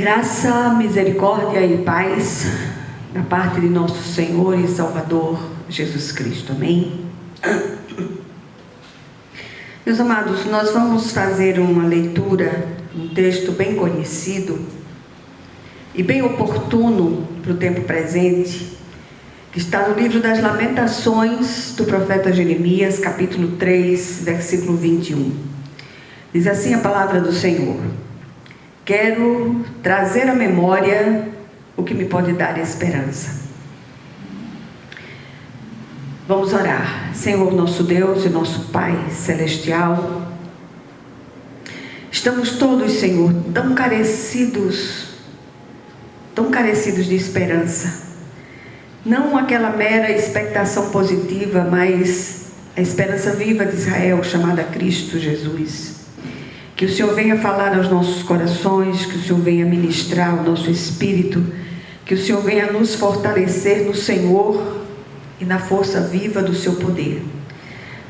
Graça, misericórdia e paz da parte de nosso Senhor e Salvador Jesus Cristo. Amém? Meus amados, nós vamos fazer uma leitura, um texto bem conhecido e bem oportuno para o tempo presente, que está no livro das Lamentações do profeta Jeremias, capítulo 3, versículo 21. Diz assim a palavra do Senhor: quero trazer à memória o que me pode dar esperança. Vamos orar. Senhor, nosso Deus e nosso Pai celestial, estamos todos, Senhor, tão carecidos de esperança. Não aquela mera expectação positiva, mas a esperança viva de Israel, chamada Cristo Jesus. Que o Senhor venha falar aos nossos corações, que o Senhor venha ministrar ao nosso espírito, que o Senhor venha nos fortalecer no Senhor e na força viva do seu poder.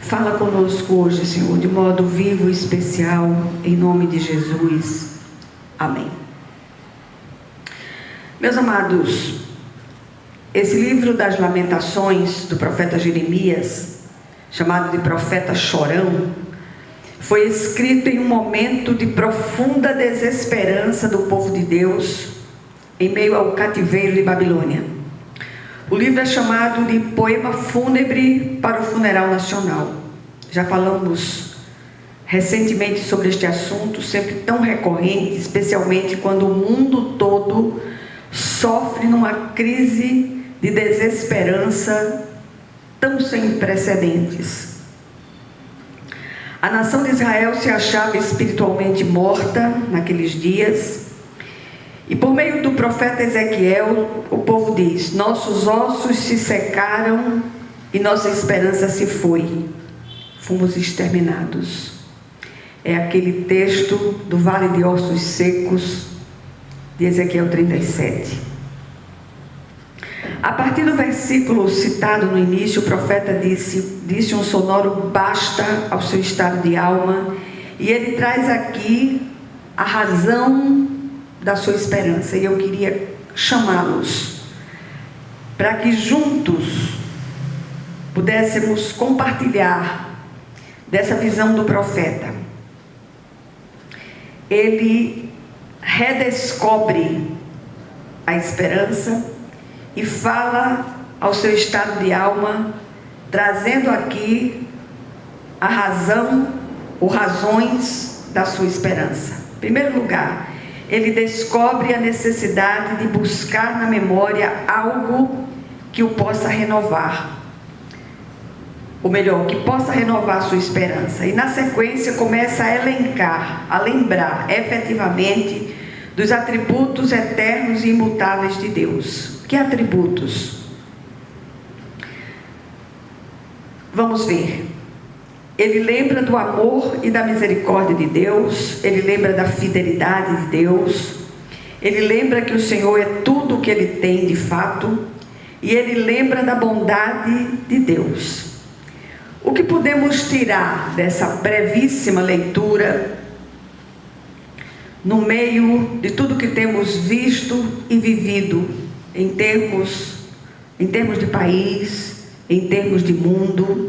Fala conosco hoje, Senhor, de modo vivo e especial, em nome de Jesus. Amém. Meus amados, esse livro das Lamentações do profeta Jeremias, chamado de profeta chorão, foi escrito em um momento de profunda desesperança do povo de Deus em meio ao cativeiro de Babilônia. O livro é chamado de Poema Fúnebre para o Funeral Nacional. Já falamos recentemente sobre este assunto, sempre tão recorrente, especialmente quando o mundo todo sofre numa crise de desesperança tão sem precedentes. A nação de Israel se achava espiritualmente morta naqueles dias, e por meio do profeta Ezequiel, o povo diz: nossos ossos se secaram e nossa esperança se foi, fomos exterminados. É aquele texto do Vale de Ossos Secos, de Ezequiel 37. A partir do versículo citado no início, o profeta disse um sonoro basta ao seu estado de alma, e ele traz aqui a razão da sua esperança, e eu queria chamá-los para que juntos pudéssemos compartilhar dessa visão do profeta. Ele redescobre a esperança e fala ao seu estado de alma, trazendo aqui a razão ou razões da sua esperança. Em primeiro lugar, ele descobre a necessidade de buscar na memória algo que o possa renovar. Ou melhor, que possa renovar a sua esperança. E na sequência começa a elencar, a lembrar efetivamente dos atributos eternos e imutáveis de Deus. Que atributos? Vamos ver. Ele lembra do amor e da misericórdia de Deus, ele lembra da fidelidade de Deus, ele lembra que o Senhor é tudo o que ele tem de fato, e ele lembra da bondade de Deus. O que podemos tirar dessa brevíssima leitura, no meio de tudo que temos visto e vivido, em termos de país, em termos de mundo?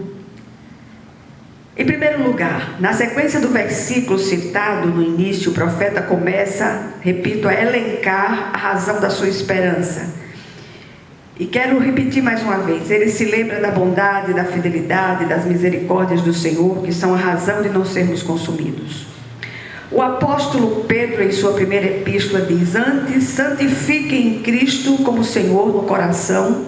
Em primeiro lugar, na sequência do versículo citado no início, o profeta começa, repito, a elencar a razão da sua esperança. E quero repetir mais uma vez: ele se lembra da bondade, da fidelidade, das misericórdias do Senhor, que são a razão de não sermos consumidos. O apóstolo Pedro, em sua primeira epístola, diz: antes, santifiquem Cristo como Senhor no coração,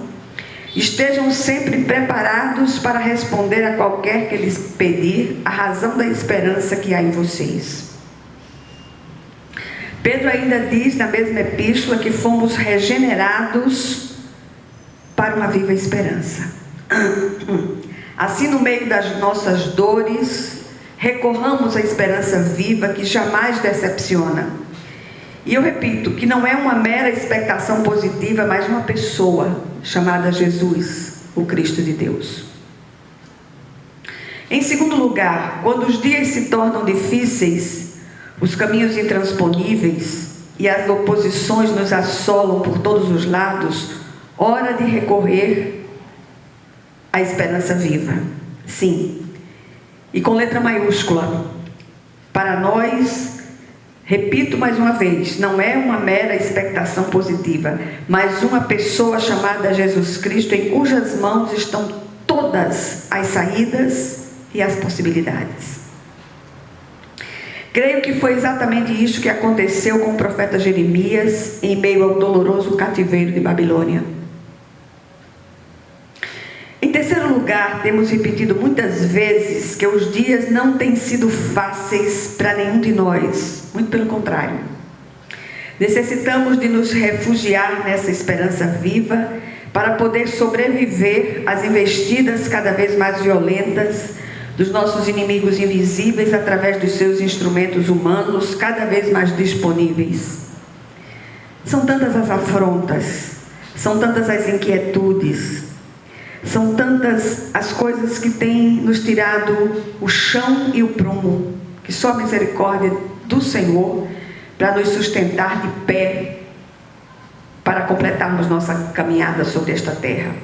estejam sempre preparados para responder a qualquer que lhes pedir a razão da esperança que há em vocês. Pedro ainda diz na mesma epístola que fomos regenerados para uma viva esperança. Assim, no meio das nossas dores, recorramos à esperança viva que jamais decepciona. E eu repito que não é uma mera expectação positiva, mas uma pessoa chamada Jesus, o Cristo de Deus. Em segundo lugar, quando os dias se tornam difíceis, os caminhos intransponíveis, e as oposições nos assolam por todos os lados, hora de recorrer à esperança viva. Sim, e com letra maiúscula. Para nós, repito mais uma vez, não é uma mera expectação positiva, mas uma pessoa chamada Jesus Cristo, em cujas mãos estão todas as saídas e as possibilidades. Creio que foi exatamente isso que aconteceu com o profeta Jeremias em meio ao doloroso cativeiro de Babilônia. Em terceiro lugar, temos repetido muitas vezes que os dias não têm sido fáceis para nenhum de nós, muito pelo contrário. Necessitamos de nos refugiar nessa esperança viva para poder sobreviver às investidas cada vez mais violentas dos nossos inimigos invisíveis através dos seus instrumentos humanos cada vez mais disponíveis. São tantas as afrontas, são tantas as inquietudes, são tantas as coisas que têm nos tirado o chão e o prumo, que só a misericórdia do Senhor para nos sustentar de pé, para completarmos nossa caminhada sobre esta terra.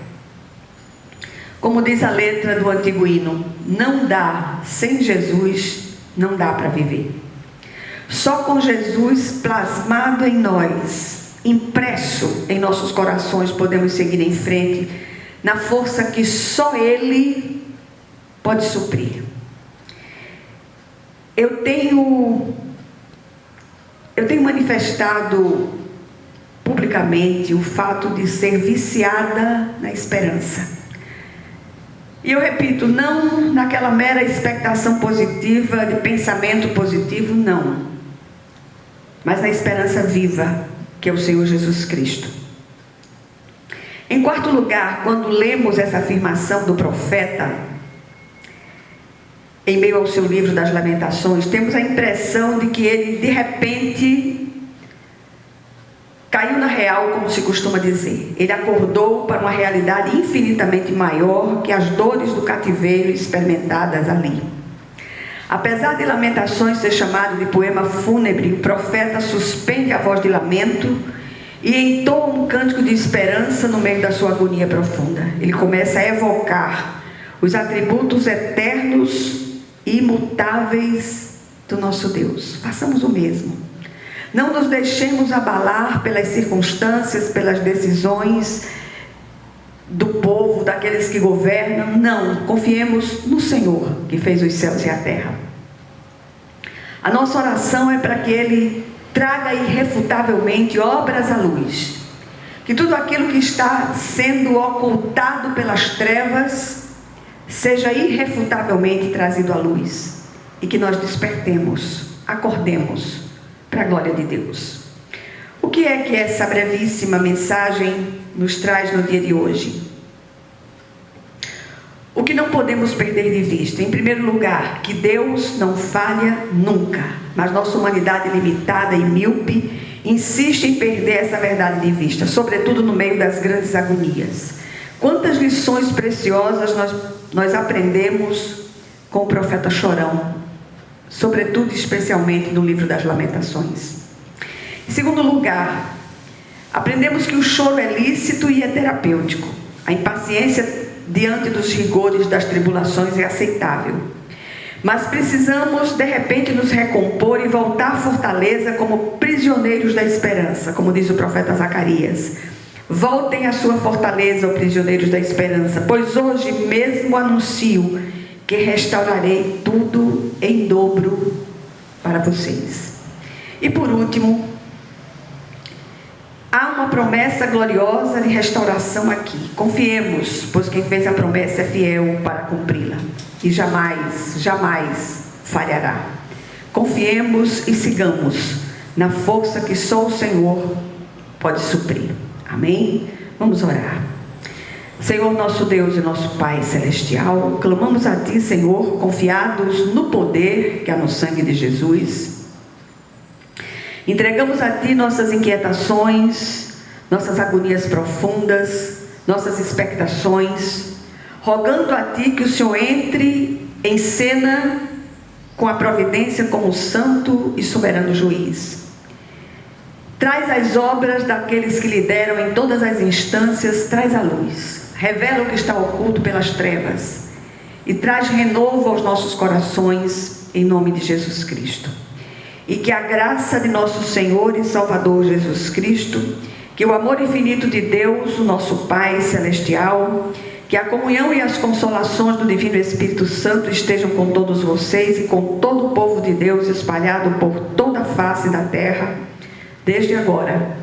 Como diz a letra do antigo hino, não dá, sem Jesus, não dá para viver. Só com Jesus plasmado em nós, impresso em nossos corações, podemos seguir em frente, na força que só Ele pode suprir. Eu tenho manifestado publicamente o fato de ser viciada na esperança. E eu repito, não naquela mera expectação positiva, de pensamento positivo, não. Mas na esperança viva, que é o Senhor Jesus Cristo. Em quarto lugar, quando lemos essa afirmação do profeta, em meio ao seu livro das Lamentações, temos a impressão de que ele, de repente, caiu na real, como se costuma dizer. Ele acordou para uma realidade infinitamente maior que as dores do cativeiro experimentadas ali. Apesar de Lamentações ser chamado de poema fúnebre, o profeta suspende a voz de lamento e entoa um cântico de esperança no meio da sua agonia profunda. Ele começa a evocar os atributos eternos e imutáveis do nosso Deus. Façamos o mesmo. Não nos deixemos abalar pelas circunstâncias, pelas decisões do povo, daqueles que governam. Não, confiemos no Senhor, que fez os céus e a terra. A nossa oração é para que Ele traga irrefutavelmente obras à luz. Que tudo aquilo que está sendo ocultado pelas trevas seja irrefutavelmente trazido à luz. E que nós despertemos, acordemos para a glória de Deus. O que é que essa brevíssima mensagem nos traz no dia de hoje? O que não podemos perder de vista? Em primeiro lugar, que Deus não falha nunca, mas nossa humanidade limitada e míope insiste em perder essa verdade de vista, sobretudo no meio das grandes agonias. Quantas lições preciosas nós aprendemos com o profeta Chorão, sobretudo, especialmente no livro das Lamentações. Em segundo lugar, aprendemos que o choro é lícito e é terapêutico. A impaciência diante dos rigores das tribulações é aceitável. Mas precisamos, de repente, nos recompor e voltar à fortaleza como prisioneiros da esperança, como diz o profeta Zacarias. Voltem à sua fortaleza, ó prisioneiros da esperança, pois hoje mesmo anuncio que restaurarei tudo em dobro para vocês. E por último, há uma promessa gloriosa de restauração aqui. Confiemos, pois quem fez a promessa é fiel para cumpri-la. E jamais, jamais falhará. Confiemos e sigamos na força que só o Senhor pode suprir. Amém? Vamos orar. Senhor, nosso Deus e nosso Pai Celestial, clamamos a Ti, Senhor, confiados no poder que há no sangue de Jesus. Entregamos a Ti nossas inquietações, nossas agonias profundas, nossas expectações, rogando a Ti que o Senhor entre em cena com a providência como santo e soberano juiz. Traz as obras daqueles que lideram em todas as instâncias, traz a luz. Revela o que está oculto pelas trevas. E traz renovo aos nossos corações, em nome de Jesus Cristo. E que a graça de nosso Senhor e Salvador Jesus Cristo, que o amor infinito de Deus, o nosso Pai Celestial, que a comunhão e as consolações do Divino Espírito Santo estejam com todos vocês e com todo o povo de Deus espalhado por toda a face da terra, desde agora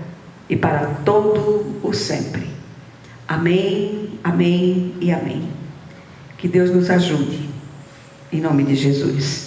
e para todo o sempre. Amém, amém e amém. Que Deus nos ajude, em nome de Jesus.